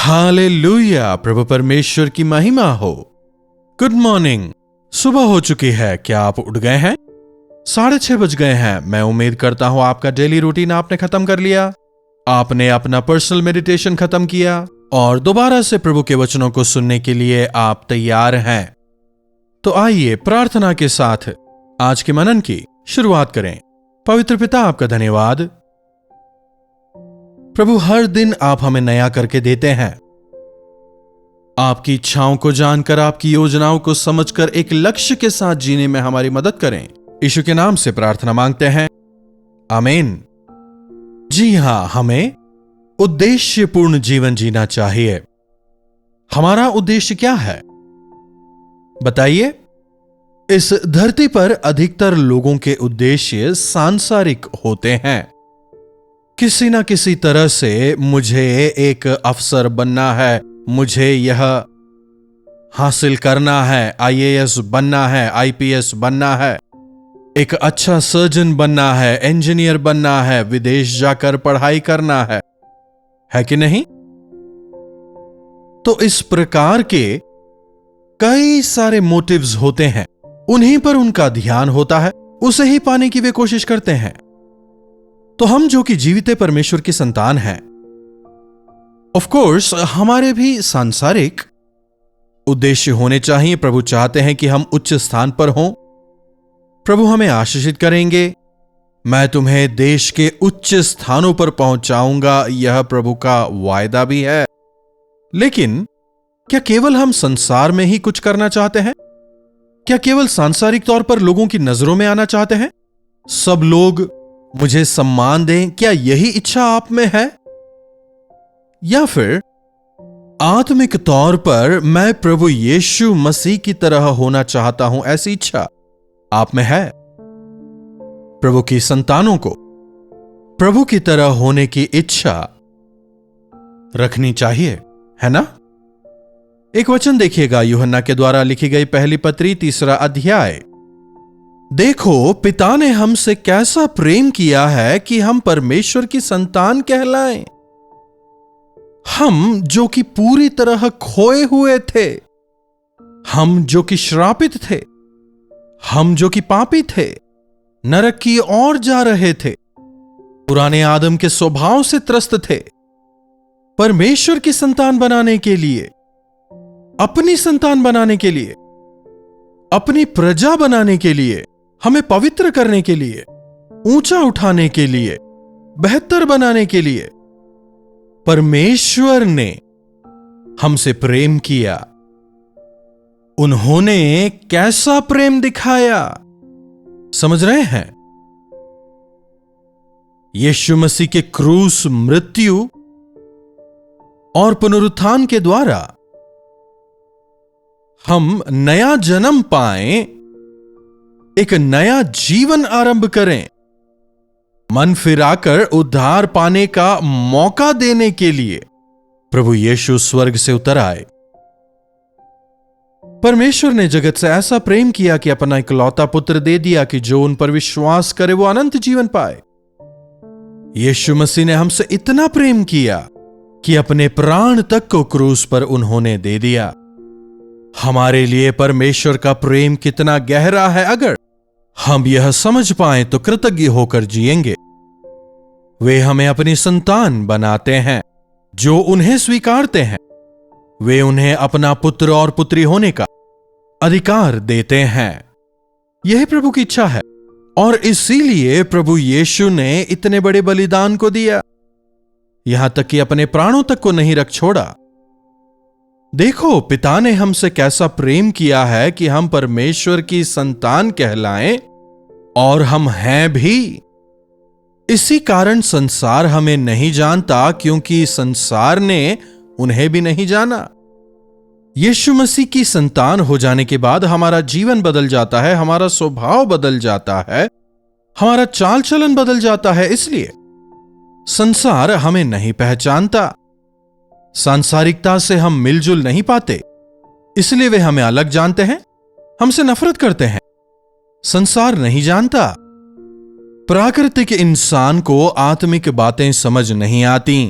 Hallelujah, प्रभु परमेश्वर की महिमा हो। Good morning. सुबह हो चुकी है, क्या आप उठ गए हैं? 6:30 बज गए हैं। मैं उम्मीद करता हूं आपका डेली रूटीन आपने खत्म कर लिया, आपने अपना पर्सनल मेडिटेशन खत्म किया और दोबारा से प्रभु के वचनों को सुनने के लिए आप तैयार हैं। तो आइए प्रार्थना के साथ आज के मनन की शुरुआत करें। पवित्र पिता, आपका धन्यवाद प्रभु, हर दिन आप हमें नया करके देते हैं। आपकी इच्छाओं को जानकर, आपकी योजनाओं को समझकर एक लक्ष्य के साथ जीने में हमारी मदद करें। यीशु के नाम से प्रार्थना मांगते हैं, आमीन। जी हां, हमें उद्देश्यपूर्ण जीवन जीना चाहिए। हमारा उद्देश्य क्या है बताइए? इस धरती पर अधिकतर लोगों के उद्देश्य सांसारिक होते हैं। किसी ना किसी तरह से मुझे एक अफसर बनना है, मुझे यह हासिल करना है, आईएएस बनना है, आईपीएस बनना है, एक अच्छा सर्जन बनना है, इंजीनियर बनना है, विदेश जाकर पढ़ाई करना है कि नहीं? तो इस प्रकार के कई सारे मोटिव्स होते हैं, उन्हीं पर उनका ध्यान होता है, उसे ही पाने की वे कोशिश करते हैं। तो हम जो कि जीवित परमेश्वर की संतान हैं, ऑफ कोर्स हमारे भी सांसारिक उद्देश्य होने चाहिए। प्रभु चाहते हैं कि हम उच्च स्थान पर हों। प्रभु हमें आशीषित करेंगे। मैं तुम्हें देश के उच्च स्थानों पर पहुंचाऊंगा, यह प्रभु का वायदा भी है। लेकिन क्या केवल हम संसार में ही कुछ करना चाहते हैं? क्या केवल सांसारिक तौर पर लोगों की नजरों में आना चाहते हैं? सब लोग मुझे सम्मान दें, क्या यही इच्छा आप में है? या फिर आत्मिक तौर पर मैं प्रभु यीशु मसीह की तरह होना चाहता हूं, ऐसी इच्छा आप में है? प्रभु की संतानों को प्रभु की तरह होने की इच्छा रखनी चाहिए, है ना? एक वचन देखिएगा, यूहन्ना के द्वारा लिखी गई पहली पत्री 3 अध्याय। देखो, पिता ने हमसे कैसा प्रेम किया है कि हम परमेश्वर की संतान कहलाएं। हम जो कि पूरी तरह खोए हुए थे, हम जो कि श्रापित थे, हम जो कि पापी थे, नरक की ओर जा रहे थे, पुराने आदम के स्वभाव से त्रस्त थे, परमेश्वर की संतान बनाने के लिए, अपनी संतान बनाने के लिए, अपनी प्रजा बनाने के लिए, हमें पवित्र करने के लिए, ऊंचा उठाने के लिए, बेहतर बनाने के लिए परमेश्वर ने हमसे प्रेम किया। उन्होंने कैसा प्रेम दिखाया, समझ रहे हैं? यीशु मसीह के क्रूस, मृत्यु और पुनरुत्थान के द्वारा हम नया जन्म पाएं, एक नया जीवन आरंभ करें, मन फिराकर उद्धार पाने का मौका देने के लिए प्रभु यीशु स्वर्ग से उतर आए। परमेश्वर ने जगत से ऐसा प्रेम किया कि अपना इकलौता पुत्र दे दिया कि जो उन पर विश्वास करे वो अनंत जीवन पाए। यीशु मसीह ने हमसे इतना प्रेम किया कि अपने प्राण तक को क्रूस पर उन्होंने दे दिया। हमारे लिए परमेश्वर का प्रेम कितना गहरा है, अगर हम यह समझ पाएं तो कृतज्ञ होकर जिएंगे। वे हमें अपनी संतान बनाते हैं, जो उन्हें स्वीकारते हैं वे उन्हें अपना पुत्र और पुत्री होने का अधिकार देते हैं। यही प्रभु की इच्छा है और इसीलिए प्रभु यीशु ने इतने बड़े बलिदान को दिया, यहां तक कि अपने प्राणों तक को नहीं रख छोड़ा। देखो, पिता ने हमसे कैसा प्रेम किया है कि हम परमेश्वर की संतान कहलाएं, और हम हैं भी। इसी कारण संसार हमें नहीं जानता, क्योंकि संसार ने उन्हें भी नहीं जाना। यीशु मसीह की संतान हो जाने के बाद हमारा जीवन बदल जाता है, हमारा स्वभाव बदल जाता है, हमारा चाल चलन बदल जाता है। इसलिए संसार हमें नहीं पहचानता, सांसारिकता से हम मिलजुल नहीं पाते, इसलिए वे हमें अलग जानते हैं, हमसे नफरत करते हैं। संसार नहीं जानता, प्राकृतिक इंसान को आत्मिक बातें समझ नहीं आती।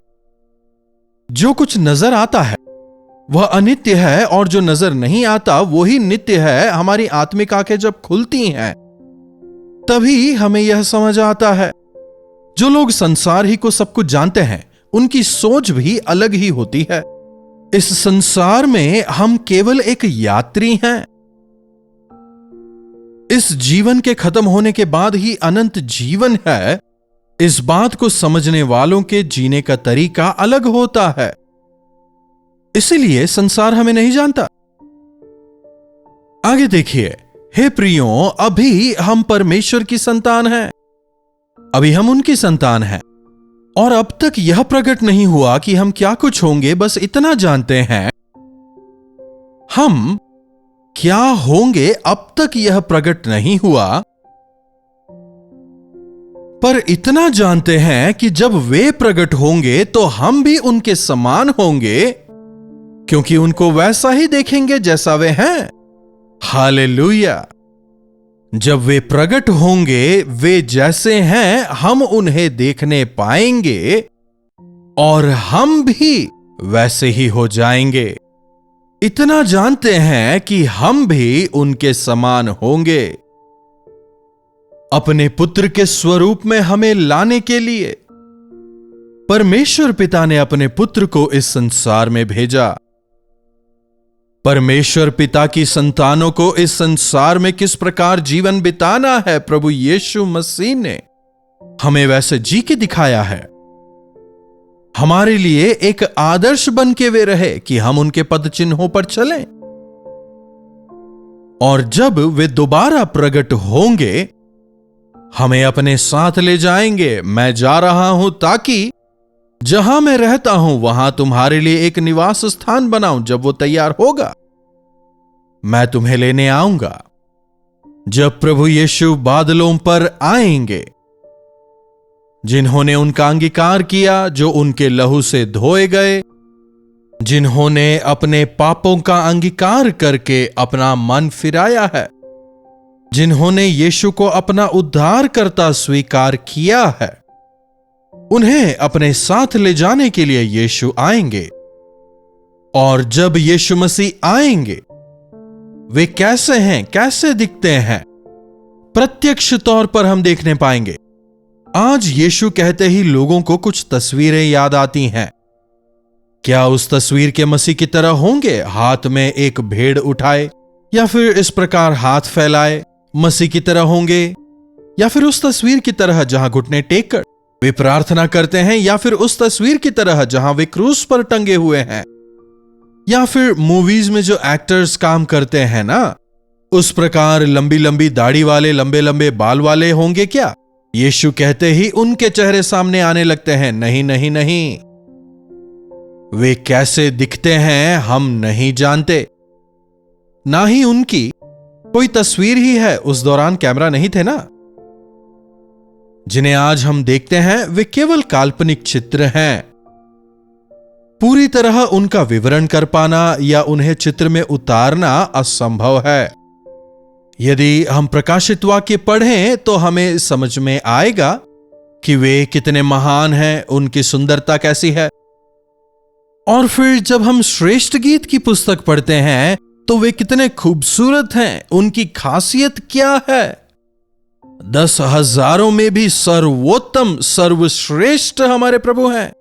जो कुछ नजर आता है वह अनित्य है, और जो नजर नहीं आता वही नित्य है। हमारी आत्मिक आंखें जब खुलती हैं तभी हमें यह समझ आता है। जो लोग संसार ही को सब कुछ जानते हैं उनकी सोच भी अलग ही होती है। इस संसार में हम केवल एक यात्री हैं। इस जीवन के खत्म होने के बाद ही अनंत जीवन है। इस बात को समझने वालों के जीने का तरीका अलग होता है। इसलिए संसार हमें नहीं जानता। आगे देखिए, हे प्रियों, अभी हम परमेश्वर की संतान हैं। अभी हम उनकी संतान हैं, और अब तक यह प्रकट नहीं हुआ कि हम क्या कुछ होंगे। बस इतना जानते हैं, हम क्या होंगे अब तक यह प्रकट नहीं हुआ। पर इतना जानते हैं कि जब वे प्रकट होंगे तो हम भी उनके समान होंगे, क्योंकि उनको वैसा ही देखेंगे जैसा वे हैं। हालेलुया। जब वे प्रकट होंगे, वे जैसे हैं हम उन्हें देखने पाएंगे, और हम भी वैसे ही हो जाएंगे। इतना जानते हैं कि हम भी उनके समान होंगे। अपने पुत्र के स्वरूप में हमें लाने के लिए परमेश्वर पिता ने अपने पुत्र को इस संसार में भेजा। परमेश्वर पिता की संतानों को इस संसार में किस प्रकार जीवन बिताना है, प्रभु यीशु मसीह ने हमें वैसे जी के दिखाया है। हमारे लिए एक आदर्श बन के वे रहे कि हम उनके पद चिन्हों पर चलें। और जब वे दोबारा प्रकट होंगे, हमें अपने साथ ले जाएंगे। मैं जा रहा हूं ताकि जहां मैं रहता हूं वहां तुम्हारे लिए एक निवास स्थान बनाऊं। जब वो तैयार होगा, मैं तुम्हें लेने आऊंगा। जब प्रभु यीशु बादलों पर आएंगे, जिन्होंने उनका अंगीकार किया, जो उनके लहू से धोए गए, जिन्होंने अपने पापों का अंगीकार करके अपना मन फिराया है, जिन्होंने यीशु को अपना उद्धारकर्ता स्वीकार किया है, उन्हें अपने साथ ले जाने के लिए यीशु आएंगे। और जब यीशु मसीह आएंगे, वे कैसे हैं, कैसे दिखते हैं, प्रत्यक्ष तौर पर हम देखने पाएंगे। आज यीशु कहते ही लोगों को कुछ तस्वीरें याद आती हैं। क्या उस तस्वीर के मसीह की तरह होंगे, हाथ में एक भेड़ उठाए, या फिर इस प्रकार हाथ फैलाए मसीह की तरह होंगे, या फिर उस तस्वीर की तरह जहां घुटने टेक कर वे प्रार्थना करते हैं, या फिर उस तस्वीर की तरह जहां वे क्रूस पर टंगे हुए हैं, या फिर मूवीज में जो एक्टर्स काम करते हैं ना, उस प्रकार लंबी लंबी दाढ़ी वाले, लंबे लंबे बाल वाले होंगे क्या? यीशु कहते ही उनके चेहरे सामने आने लगते हैं। नहीं नहीं नहीं, वे कैसे दिखते हैं हम नहीं जानते, ना ही उनकी कोई तस्वीर ही है। उस दौरान कैमरा नहीं थे ना। जिन्हें आज हम देखते हैं वे केवल काल्पनिक चित्र हैं। पूरी तरह उनका विवरण कर पाना या उन्हें चित्र में उतारना असंभव है। यदि हम प्रकाशित वाक्य पढ़ें तो हमें समझ में आएगा कि वे कितने महान हैं, उनकी सुंदरता कैसी है। और फिर जब हम श्रेष्ठ गीत की पुस्तक पढ़ते हैं तो वे कितने खूबसूरत हैं, उनकी खासियत क्या है। 10,000 में भी सर्वोत्तम, सर्वश्रेष्ठ हमारे प्रभु हैं।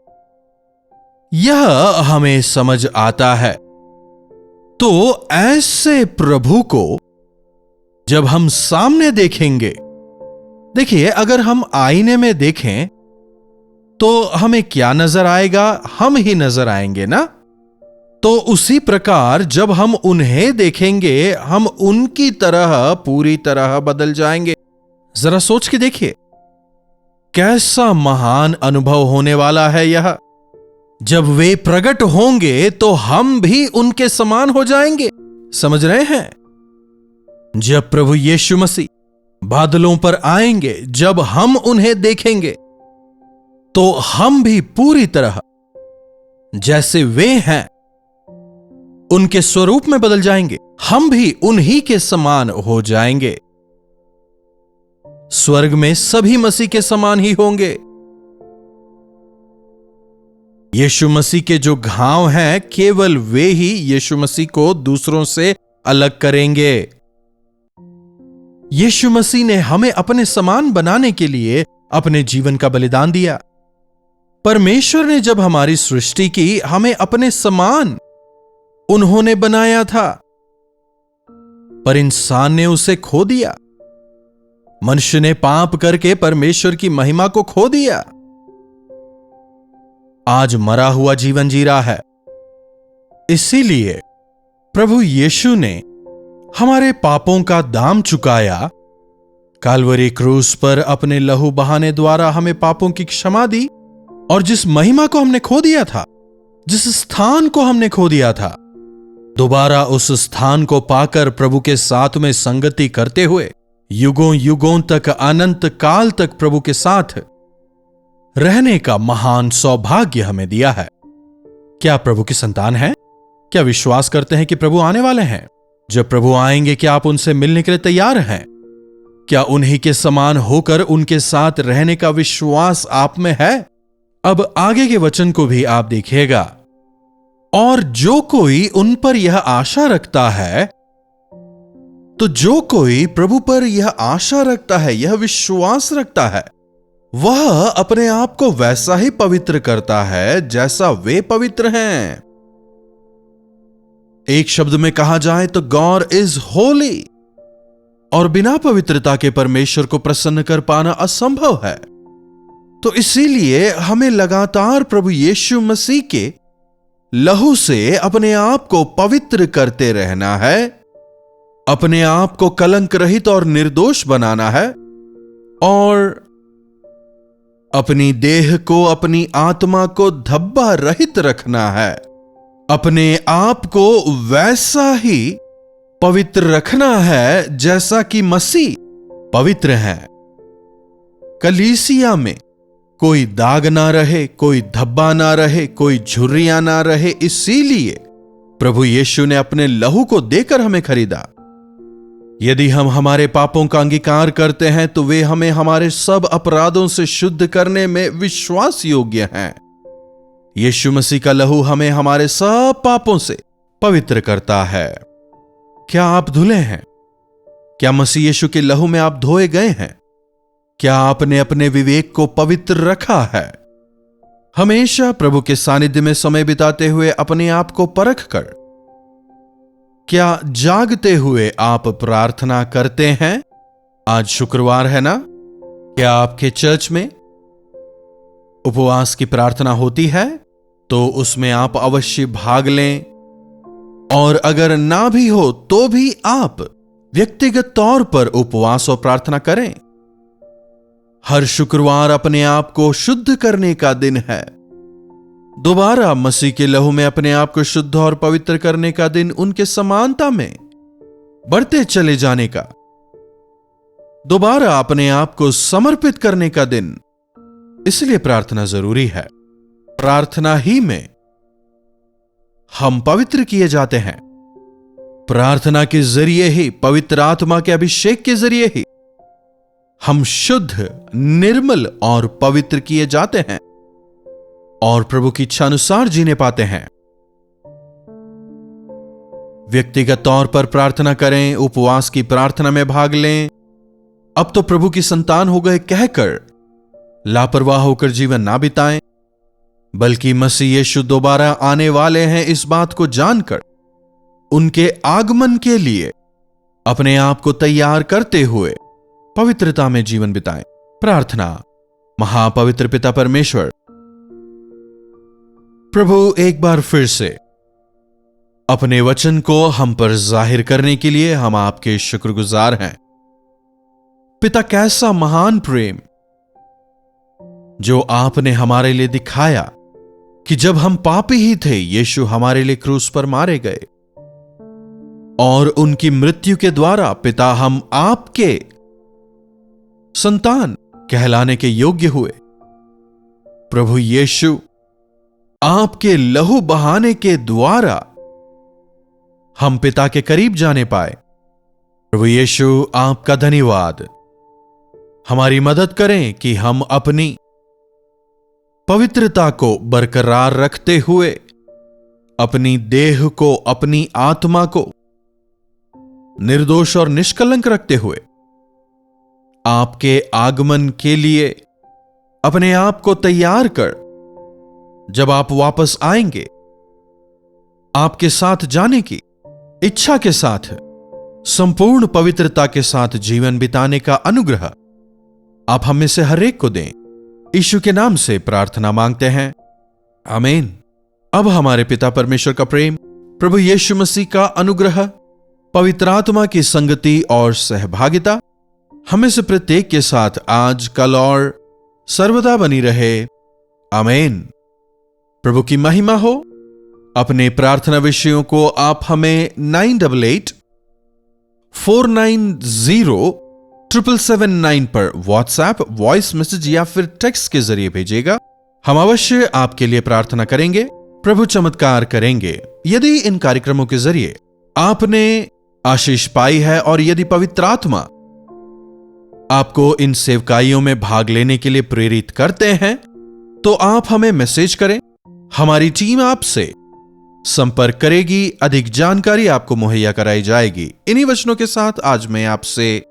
यह हमें समझ आता है। तो ऐसे प्रभु को जब हम सामने देखेंगे, देखिए, अगर हम आईने में देखें तो हमें क्या नजर आएगा? हम ही नजर आएंगे ना। तो उसी प्रकार जब हम उन्हें देखेंगे, हम उनकी तरह पूरी तरह बदल जाएंगे। जरा सोच के देखिए, कैसा महान अनुभव होने वाला है यह। जब वे प्रकट होंगे तो हम भी उनके समान हो जाएंगे। समझ रहे हैं? जब प्रभु यीशु मसीह बादलों पर आएंगे, जब हम उन्हें देखेंगे तो हम भी पूरी तरह जैसे वे हैं उनके स्वरूप में बदल जाएंगे। हम भी उन्हीं के समान हो जाएंगे। स्वर्ग में सभी मसीह के समान ही होंगे। यीशु मसीह के जो घाव हैं केवल वे ही यीशु मसीह को दूसरों से अलग करेंगे। यीशु मसीह ने हमें अपने समान बनाने के लिए अपने जीवन का बलिदान दिया। परमेश्वर ने जब हमारी सृष्टि की, हमें अपने समान उन्होंने बनाया था, पर इंसान ने उसे खो दिया। मनुष्य ने पाप करके परमेश्वर की महिमा को खो दिया। आज मरा हुआ जीवन जी रहा है। इसीलिए प्रभु यीशु ने हमारे पापों का दाम चुकाया। काल्वरी क्रूस पर अपने लहू बहाने द्वारा हमें पापों की क्षमा दी, और जिस महिमा को हमने खो दिया था, जिस स्थान को हमने खो दिया था, दोबारा उस स्थान को पाकर प्रभु के साथ में संगति करते हुए युगों युगों तक, अनंत काल तक प्रभु के साथ रहने का महान सौभाग्य हमें दिया है। क्या प्रभु की संतान हैं? क्या विश्वास करते हैं कि प्रभु आने वाले हैं? जब प्रभु आएंगे, क्या आप उनसे मिलने के लिए तैयार हैं? क्या उन्हीं के समान होकर उनके साथ रहने का विश्वास आप में है? अब आगे के वचन को भी आप देखिएगा। और जो कोई उन पर यह आशा रखता है, तो जो कोई प्रभु पर यह आशा रखता है, यह विश्वास रखता है, वह अपने आप को वैसा ही पवित्र करता है जैसा वे पवित्र हैं। एक शब्द में कहा जाए तो गॉड इज होली, और बिना पवित्रता के परमेश्वर को प्रसन्न कर पाना असंभव है। तो इसीलिए हमें लगातार प्रभु यीशु मसीह के लहू से अपने आप को पवित्र करते रहना है, अपने आप को कलंक रहित और निर्दोष बनाना है, और अपनी देह को, अपनी आत्मा को धब्बा रहित रखना है। अपने आप को वैसा ही पवित्र रखना है जैसा कि मसीह पवित्र है। कलीसिया में कोई दाग ना रहे, कोई धब्बा ना रहे, कोई झुर्रियां ना रहे। इसीलिए प्रभु यीशु ने अपने लहू को देकर हमें खरीदा। यदि हम हमारे पापों का अंगीकार करते हैं तो वे हमें हमारे सब अपराधों से शुद्ध करने में विश्वास योग्य हैं। यीशु मसीह का लहू हमें हमारे सब पापों से पवित्र करता है। क्या आप धुले हैं? क्या मसीह यीशु के लहू में आप धोए गए हैं? क्या आपने अपने विवेक को पवित्र रखा है? हमेशा प्रभु के सानिध्य में समय बिताते हुए अपने आप को परख कर, क्या जागते हुए आप प्रार्थना करते हैं? आज शुक्रवार है ना? क्या आपके चर्च में उपवास की प्रार्थना होती है? तो उसमें आप अवश्य भाग लें। और अगर ना भी हो तो भी आप व्यक्तिगत तौर पर उपवास और प्रार्थना करें। हर शुक्रवार अपने आप को शुद्ध करने का दिन है। दोबारा मसीह के लहू में अपने आप को शुद्ध और पवित्र करने का दिन, उनके समानता में बढ़ते चले जाने का, दोबारा अपने आप को समर्पित करने का दिन। इसलिए प्रार्थना जरूरी है। प्रार्थना ही में हम पवित्र किए जाते हैं। प्रार्थना के जरिए ही, पवित्र आत्मा के अभिषेक के जरिए ही हम शुद्ध, निर्मल और पवित्र किए जाते हैं और प्रभु की इच्छा अनुसार जीने पाते हैं। व्यक्तिगत तौर पर प्रार्थना करें, उपवास की प्रार्थना में भाग लें। अब तो प्रभु की संतान हो गए कहकर लापरवाह होकर जीवन ना बिताएं, बल्कि मसीह यीशु दोबारा आने वाले हैं इस बात को जानकर उनके आगमन के लिए अपने आप को तैयार करते हुए पवित्रता में जीवन बिताएं। प्रार्थना। महापवित्र पिता परमेश्वर, प्रभु एक बार फिर से अपने वचन को हम पर जाहिर करने के लिए हम आपके शुक्रगुजार हैं। पिता, कैसा महान प्रेम जो आपने हमारे लिए दिखाया कि जब हम पापी ही थे, यीशु हमारे लिए क्रूस पर मारे गए और उनकी मृत्यु के द्वारा पिता हम आपके संतान कहलाने के योग्य हुए। प्रभु यीशु, आपके लहू बहाने के द्वारा हम पिता के करीब जाने पाए। प्रभु यीशु, आपका धन्यवाद। हमारी मदद करें कि हम अपनी पवित्रता को बरकरार रखते हुए अपनी देह को, अपनी आत्मा को निर्दोष और निष्कलंक रखते हुए आपके आगमन के लिए अपने आप को तैयार कर, जब आप वापस आएंगे, आपके साथ जाने की इच्छा के साथ संपूर्ण पवित्रता के साथ जीवन बिताने का अनुग्रह आप हमें से हर एक को दें। यीशु के नाम से प्रार्थना मांगते हैं, आमीन। अब हमारे पिता परमेश्वर का प्रेम, प्रभु यीशु मसीह का अनुग्रह, पवित्र आत्मा की संगति और सहभागिता हमें से प्रत्येक के साथ आज, कल और सर्वदा बनी रहे, आमीन। प्रभु की महिमा हो। अपने प्रार्थना विषयों को आप हमें 9884907779 पर व्हाट्सएप, वॉइस मैसेज या फिर टेक्स्ट के जरिए भेजिएगा। हम अवश्य आपके लिए प्रार्थना करेंगे, प्रभु चमत्कार करेंगे। यदि इन कार्यक्रमों के जरिए आपने आशीष पाई है और यदि पवित्र आत्मा आपको इन सेवकाइयों में भाग लेने के लिए प्रेरित करते हैं, तो आप हमें मैसेज करें। हमारी टीम आपसे संपर्क करेगी, अधिक जानकारी आपको मुहैया कराई जाएगी। इन्हीं वचनों के साथ आज मैं आपसे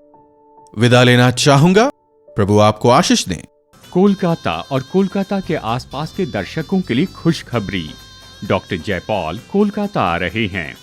विदा लेना चाहूंगा। प्रभु आपको आशीष दें। कोलकाता और कोलकाता के आसपास के दर्शकों के लिए खुशखबरी। डॉक्टर जयपॉल कोलकाता आ रहे हैं।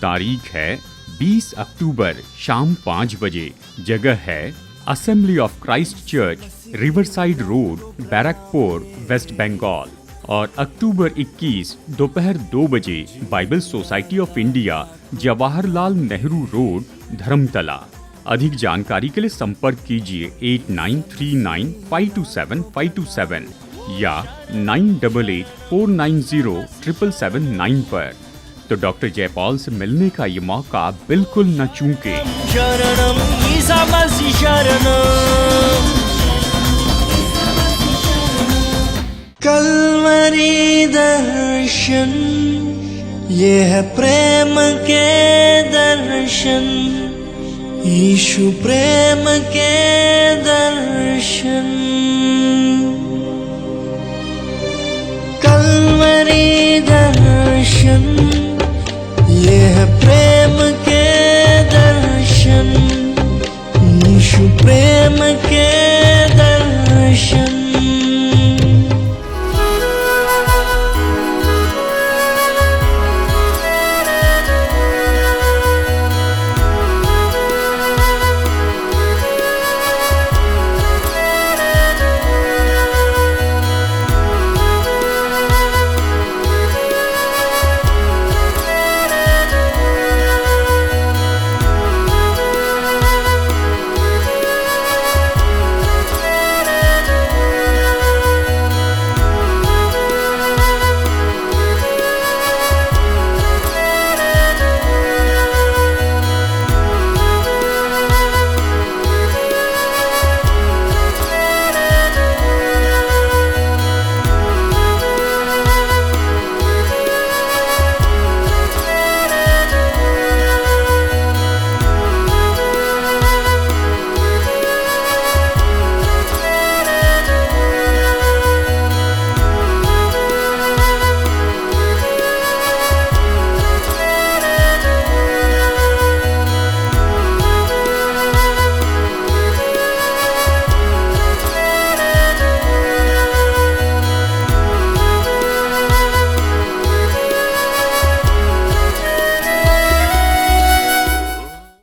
तारीख है 20 अक्टूबर शाम 5 बजे। जगह है assembly of Christ church, riverside road, Barrackpore, West Bengal. और अक्टूबर 21 दोपहर 2 बजे Bible society of India, Jawaharlal Nehru road, Dharmatala. अधिक जानकारी के लिए संपर्क कीजिए 8939527527 या 9884907779 पर। तो डॉक्टर जयपॉल से मिलने का ये मौका बिल्कुल न चूकें। शरणम ईसा मसीह शरणम। कलवरी दर्शन, ये है प्रेम के दर्शन, यीशु प्रेम के दर्शन। कलवरी दर्शन,